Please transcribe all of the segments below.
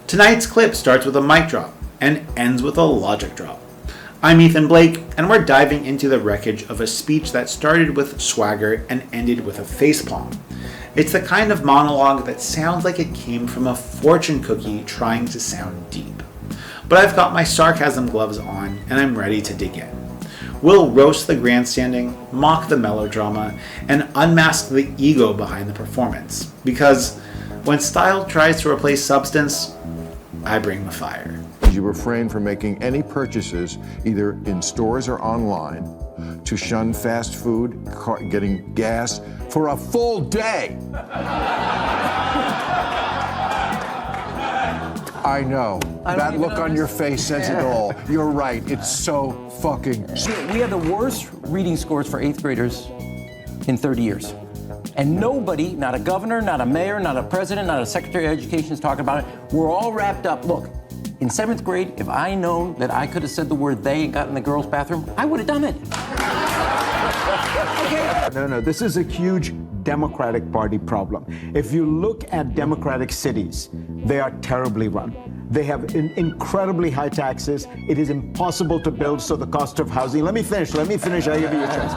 Tonight's clip starts with a mic drop and ends with a logic drop. I'm Ethan Blake, and we're diving into the wreckage of a speech that started with swagger and ended with a facepalm. It's the kind of monologue that sounds like it came from a fortune cookie trying to sound deep. But I've got my sarcasm gloves on, and I'm ready to dig in. We'll roast the grandstanding, mock the melodrama, and unmask the ego behind the performance. Because when style tries to replace substance, I bring the fire. You refrain from making any purchases, either in stores or online, to shun fast food, getting gas for a full day. I know. That look on your face says it all. You're right. It's so fucking... We have the worst reading scores for 8th graders in 30 years. And nobody, not a governor, not a mayor, not a president, not a secretary of education is talking about it. We're all wrapped up. Look, in 7th grade, if I known that I could have said the word they and got in the girls' bathroom, I would have done it. No, this is a huge Democratic Party problem. If you look at Democratic cities, they are terribly run. They have incredibly high taxes. It is impossible to build, so the cost of housing... Let me finish, I give you a chance.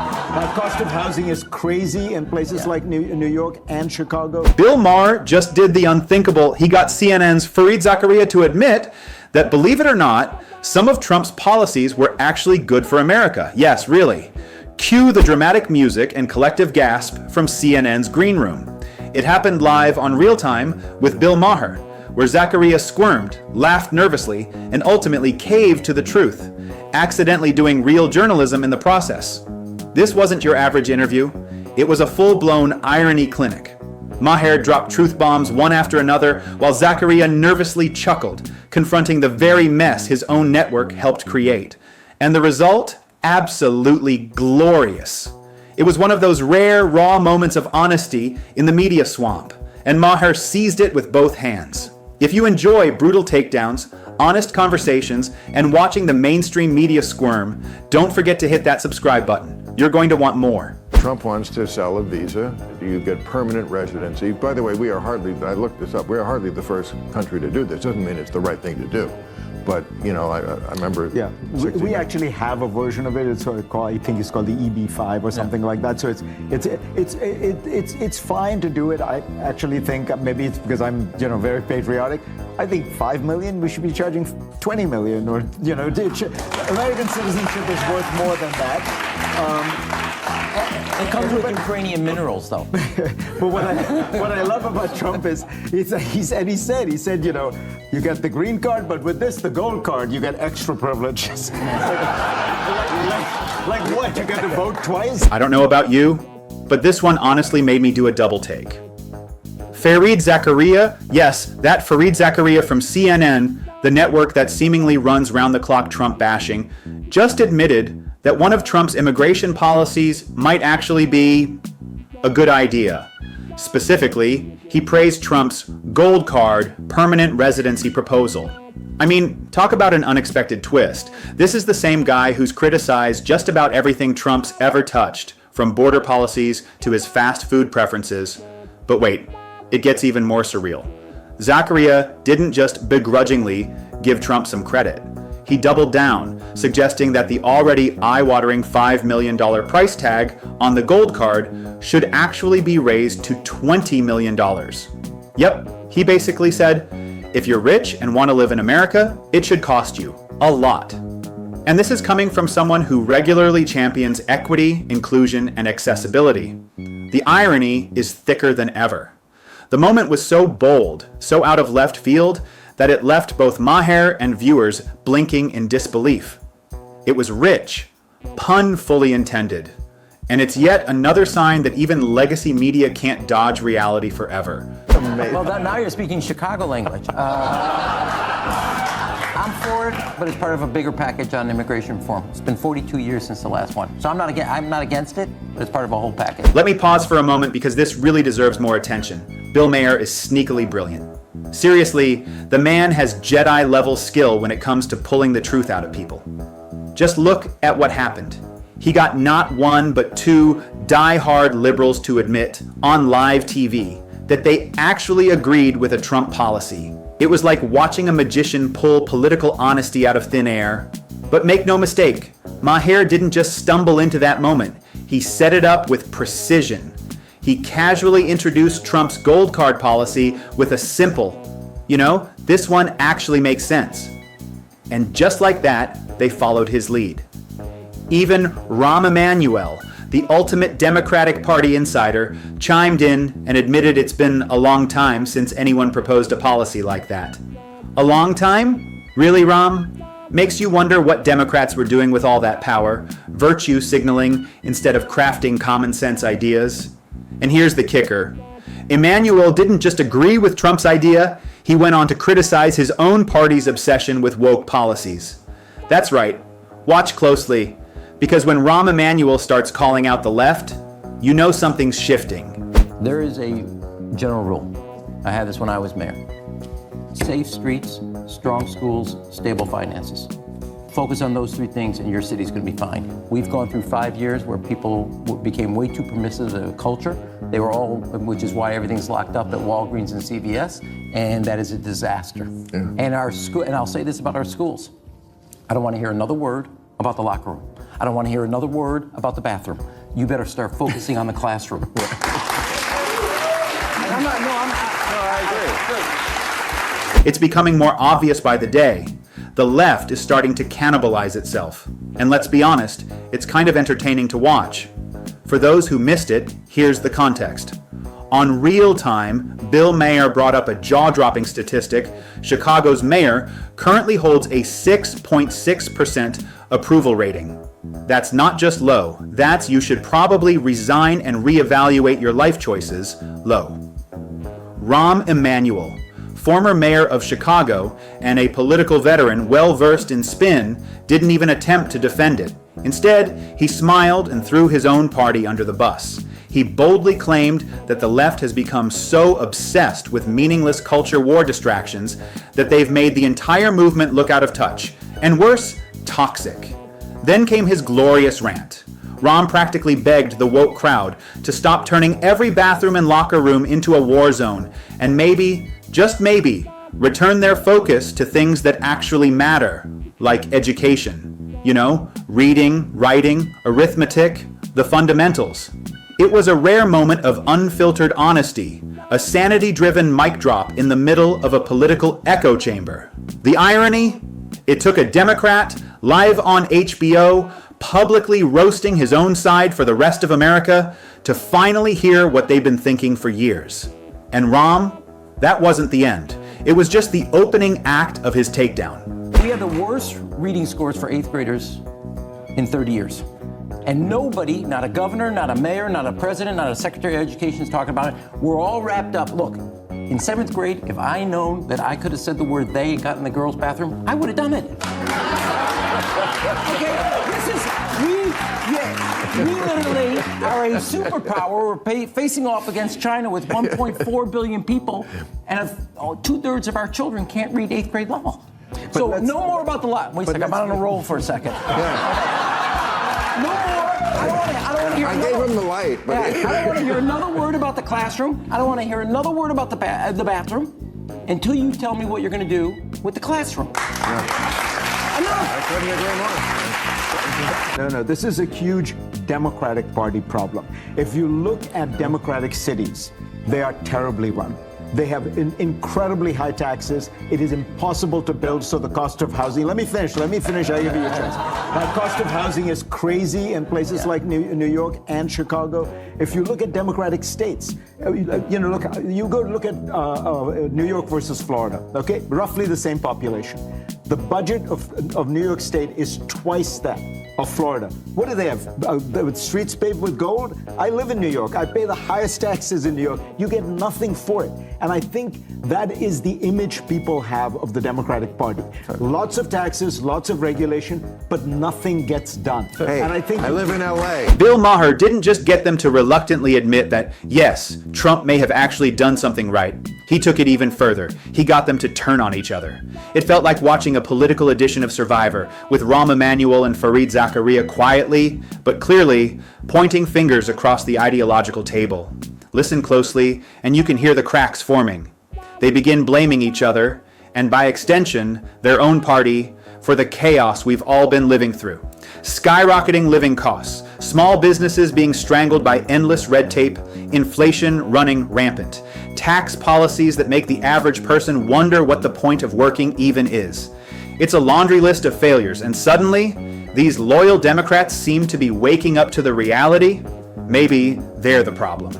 Cost of housing is crazy in places like New York and Chicago. Bill Maher just did the unthinkable. He got CNN's Fareed Zakaria to admit that, believe it or not, some of Trump's policies were actually good for America. Yes, really. Cue the dramatic music and collective gasp from CNN's green room. It happened live on Real Time with Bill Maher, where Zakaria squirmed, laughed nervously, and ultimately caved to the truth, accidentally doing real journalism in the process. This wasn't your average interview. It was a full-blown irony clinic. Maher dropped truth bombs one after another, while Zakaria nervously chuckled, confronting the very mess his own network helped create. And the result? Absolutely glorious. It was one of those rare, raw moments of honesty in the media swamp, and Maher seized it with both hands. If you enjoy brutal takedowns, honest conversations, and watching the mainstream media squirm, don't forget to hit that subscribe button. You're going to want more. Trump wants to sell a visa. You get permanent residency. By the way, I looked this up, we are hardly the first country to do this. Doesn't mean it's the right thing to do. But, you know, I remember... Yeah, we actually have a version of it. It's sort of called, I think it's called the EB5 or something like that. So it's fine to do it. I actually think, maybe it's because I'm, very patriotic. I think 5 million, we should be charging 20 million, or, American citizenship is worth more than that. It comes with Ukrainian minerals, though. But what I love about Trump is he said, you get the green card, but with this, the gold card, you get extra privileges. like what? You get to vote twice? I don't know about you, but this one honestly made me do a double take. Fareed Zakaria, yes, that Fareed Zakaria from CNN, the network that seemingly runs round-the-clock Trump bashing, just admitted that one of Trump's immigration policies might actually be a good idea. Specifically, he praised Trump's gold card permanent residency proposal. I mean, talk about an unexpected twist. This is the same guy who's criticized just about everything Trump's ever touched, from border policies to his fast food preferences. But wait, it gets even more surreal. Zakaria didn't just begrudgingly give Trump some credit. He doubled down, suggesting that the already eye-watering $5 million price tag on the gold card should actually be raised to $20 million. Yep, he basically said, if you're rich and want to live in America, it should cost you a lot. And this is coming from someone who regularly champions equity, inclusion, and accessibility. The irony is thicker than ever. The moment was so bold, so out of left field, that it left both Maher and viewers blinking in disbelief. It was rich, pun fully intended, and it's yet another sign that even legacy media can't dodge reality forever. Well, now you're speaking Chicago language. I'm for it, but it's part of a bigger package on immigration reform. It's been 42 years since the last one. So I'm not against it, but it's part of a whole package. Let me pause for a moment because this really deserves more attention. Bill Maher is sneakily brilliant. Seriously, the man has Jedi-level skill when it comes to pulling the truth out of people. Just look at what happened. He got not one but two die-hard liberals to admit on live TV that they actually agreed with a Trump policy. It was like watching a magician pull political honesty out of thin air. But make no mistake, Maher didn't just stumble into that moment. He set it up with precision. He casually introduced Trump's gold card policy with a simple, this one actually makes sense. And just like that, they followed his lead. Even Rahm Emanuel, the ultimate Democratic Party insider, chimed in and admitted it's been a long time since anyone proposed a policy like that. A long time? Really, Rahm? Makes you wonder what Democrats were doing with all that power, virtue signaling instead of crafting common sense ideas. And here's the kicker. Emanuel didn't just agree with Trump's idea, he went on to criticize his own party's obsession with woke policies. That's right. Watch closely, because when Rahm Emanuel starts calling out the left, you know something's shifting. There is a general rule. I had this when I was mayor. Safe streets, strong schools, stable finances. Focus on those three things and your city's going to be fine. We've gone through 5 years where people became way too permissive of culture. They were all, which is why everything's locked up at Walgreens and CVS, and that is a disaster. Yeah. And our school, and I'll say this about our schools. I don't want to hear another word about the locker room. I don't want to hear another word about the bathroom. You better start focusing on the classroom. I agree. It's becoming more obvious by the day. The left is starting to cannibalize itself. And let's be honest, it's kind of entertaining to watch. For those who missed it, here's the context. On Real Time, Bill Maher brought up a jaw-dropping statistic. Chicago's mayor currently holds a 6.6% approval rating. That's not just low, that's you should probably resign and reevaluate your life choices low. Rahm Emanuel, former mayor of Chicago and a political veteran well-versed in spin, didn't even attempt to defend it. Instead, he smiled and threw his own party under the bus. He boldly claimed that the left has become so obsessed with meaningless culture war distractions that they've made the entire movement look out of touch, and worse, toxic. Then came his glorious rant. Rahm practically begged the woke crowd to stop turning every bathroom and locker room into a war zone, and maybe, just maybe, return their focus to things that actually matter, like education. Reading, writing, arithmetic, the fundamentals. It was a rare moment of unfiltered honesty, a sanity-driven mic drop in the middle of a political echo chamber. The irony? It took a Democrat, live on HBO, publicly roasting his own side for the rest of America, to finally hear what they've been thinking for years. And Rahm, that wasn't the end. It was just the opening act of his takedown. We had the worst reading scores for 8th graders in 30 years. And nobody, not a governor, not a mayor, not a president, not a secretary of education is talking about it. We're all wrapped up. Look, in 7th grade, if I known that I could have said the word they and got in the girls' bathroom, I would have done it. We literally are a superpower. We're facing off against China with 1.4 billion people, and 2/3 of our children can't read 8th grade level. So no more about the lot. Wait a second, I'm on a roll for a second. Yeah. No more. I don't want to hear. I gave him the light. But I don't want to hear another word about the classroom. I don't want to hear another word about the bathroom until you tell me what you're going to do with the classroom. Yeah. Enough. I couldn't agree more. No, this is a huge Democratic Party problem. If you look at Democratic cities, they are terribly run. They have incredibly high taxes. It is impossible to build, so the cost of housing. Let me finish. I'll give you a chance. Cost of housing is crazy in places like New York and Chicago. If you look at Democratic states, look at New York versus Florida, okay? Roughly the same population. The budget of New York State is twice that of Florida. What do they have? Streets paved with gold? I live in New York. I pay the highest taxes in New York. You get nothing for it. And I think that is the image people have of the Democratic Party. Lots of taxes, lots of regulation, but nothing gets done. Hey, and I live in LA. Bill Maher didn't just get them to reluctantly admit that, yes, Trump may have actually done something right. He took it even further. He got them to turn on each other. It felt like watching a political edition of Survivor, with Rahm Emanuel and Fareed Zakaria quietly, but clearly, pointing fingers across the ideological table. Listen closely, and you can hear the cracks forming. They begin blaming each other, and by extension, their own party, for the chaos we've all been living through. Skyrocketing living costs, small businesses being strangled by endless red tape, inflation running rampant, tax policies that make the average person wonder what the point of working even is. It's a laundry list of failures, and suddenly, these loyal Democrats seem to be waking up to the reality. Maybe they're the problem.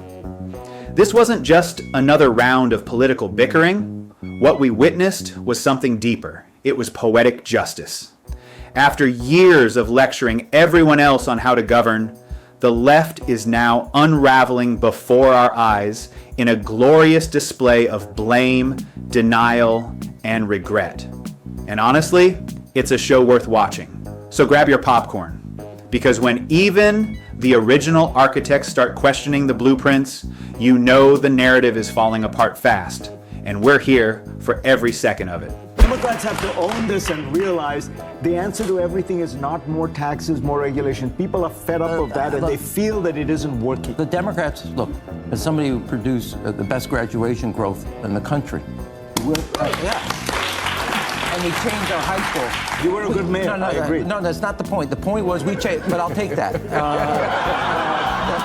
This wasn't just another round of political bickering. What we witnessed was something deeper. It was poetic justice. After years of lecturing everyone else on how to govern, the left is now unraveling before our eyes in a glorious display of blame, denial, and regret. And honestly, it's a show worth watching. So grab your popcorn, because when even the original architects start questioning the blueprints, you know the narrative is falling apart fast, and we're here for every second of it. Democrats have to own this and realize the answer to everything is not more taxes, more regulation. People are fed up of that, and they feel that it isn't working. The Democrats, look, as somebody who produced the best graduation growth in the country, and we changed our high school. You were a good mayor. I agree. No, that's not the point. The point was we changed, but I'll take that.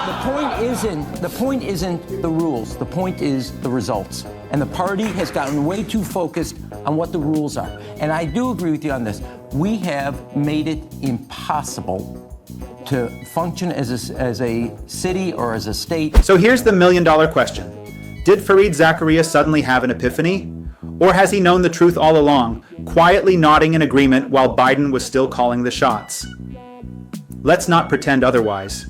The point isn't the rules. The point is the results. And the party has gotten way too focused on what the rules are. And I do agree with you on this. We have made it impossible to function as a city or as a state. So here's the million-dollar question. Did Fareed Zakaria suddenly have an epiphany? Or has he known the truth all along, quietly nodding in agreement while Biden was still calling the shots? Let's not pretend otherwise.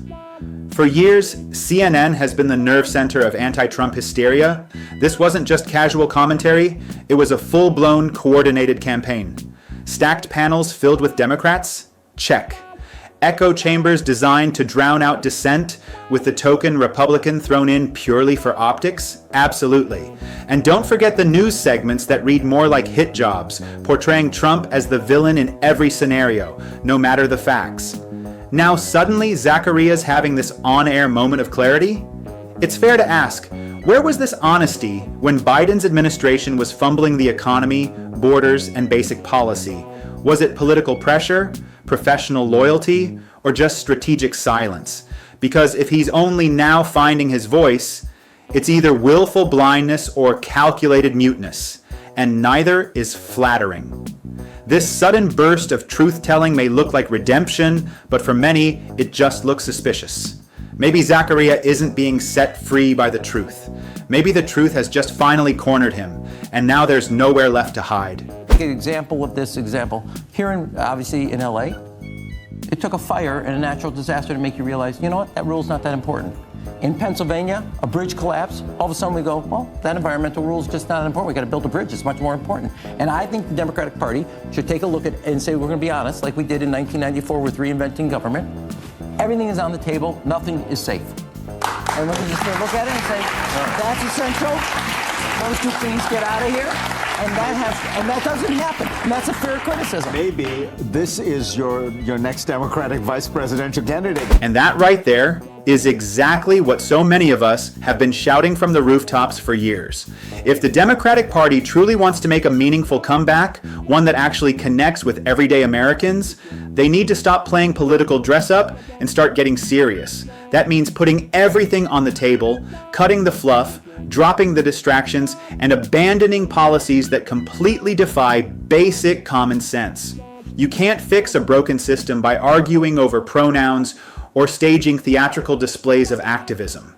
For years, CNN has been the nerve center of anti-Trump hysteria. This wasn't just casual commentary, it was a full-blown, coordinated campaign. Stacked panels filled with Democrats? Check. Echo chambers designed to drown out dissent with the token Republican thrown in purely for optics? Absolutely. And don't forget the news segments that read more like hit jobs, portraying Trump as the villain in every scenario, no matter the facts. Now suddenly Zakaria's having this on-air moment of clarity? It's fair to ask, where was this honesty when Biden's administration was fumbling the economy, borders, and basic policy? Was it political pressure, professional loyalty, or just strategic silence? Because if he's only now finding his voice, it's either willful blindness or calculated muteness, and neither is flattering. This sudden burst of truth-telling may look like redemption, but for many, it just looks suspicious. Maybe Zakaria isn't being set free by the truth. Maybe the truth has just finally cornered him, and now there's nowhere left to hide. Take an example of this example. Here, obviously in LA, it took a fire and a natural disaster to make you realize, you know what, that rule's not that important. In Pennsylvania, a bridge collapsed. All of a sudden we go, well, that environmental rule is just not important. We got to build a bridge. It's much more important. And I think the Democratic Party should take a look at it and say, we're going to be honest, like we did in 1994 with reinventing government. Everything is on the table. Nothing is safe. And we're just going to look at it and say, that's essential. Those two things get out of here. And that doesn't happen. And that's a fair criticism. Maybe this is your next Democratic vice presidential candidate. And that right there is exactly what so many of us have been shouting from the rooftops for years. If the Democratic Party truly wants to make a meaningful comeback, one that actually connects with everyday Americans, they need to stop playing political dress-up and start getting serious. That means putting everything on the table, cutting the fluff, dropping the distractions, and abandoning policies that completely defy basic common sense. You can't fix a broken system by arguing over pronouns or staging theatrical displays of activism.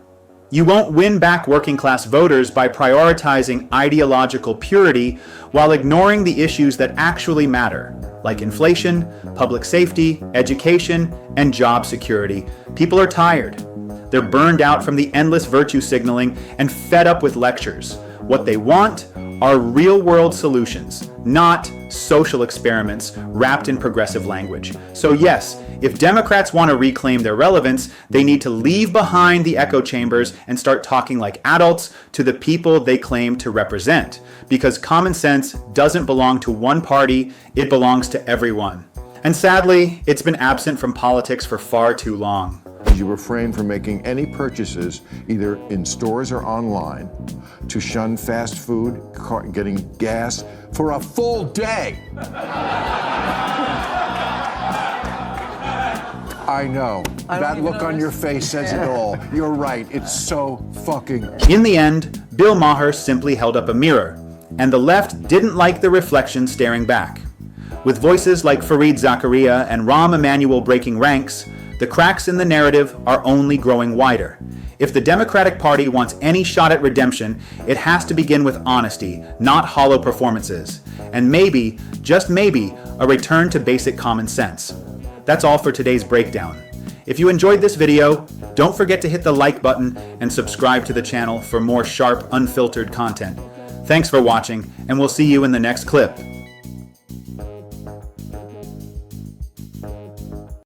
You won't win back working class voters by prioritizing ideological purity while ignoring the issues that actually matter, like inflation, public safety, education, and job security. People are tired. They're burned out from the endless virtue signaling and fed up with lectures. What they want are real-world solutions, not social experiments wrapped in progressive language. So yes, if Democrats want to reclaim their relevance, they need to leave behind the echo chambers and start talking like adults to the people they claim to represent. Because common sense doesn't belong to one party, it belongs to everyone. And sadly, it's been absent from politics for far too long. is you refrain from making any purchases, either in stores or online, to shun fast food, getting gas for a full day. I know. That look on your face says it all. You're right. It's so fucking... In the end, Bill Maher simply held up a mirror, and the left didn't like the reflection staring back. With voices like Fareed Zakaria and Rahm Emanuel breaking ranks, the cracks in the narrative are only growing wider. If the Democratic Party wants any shot at redemption, it has to begin with honesty, not hollow performances. And maybe, just maybe, a return to basic common sense. That's all for today's breakdown. If you enjoyed this video, don't forget to hit the like button and subscribe to the channel for more sharp, unfiltered content. Thanks for watching, and we'll see you in the next clip.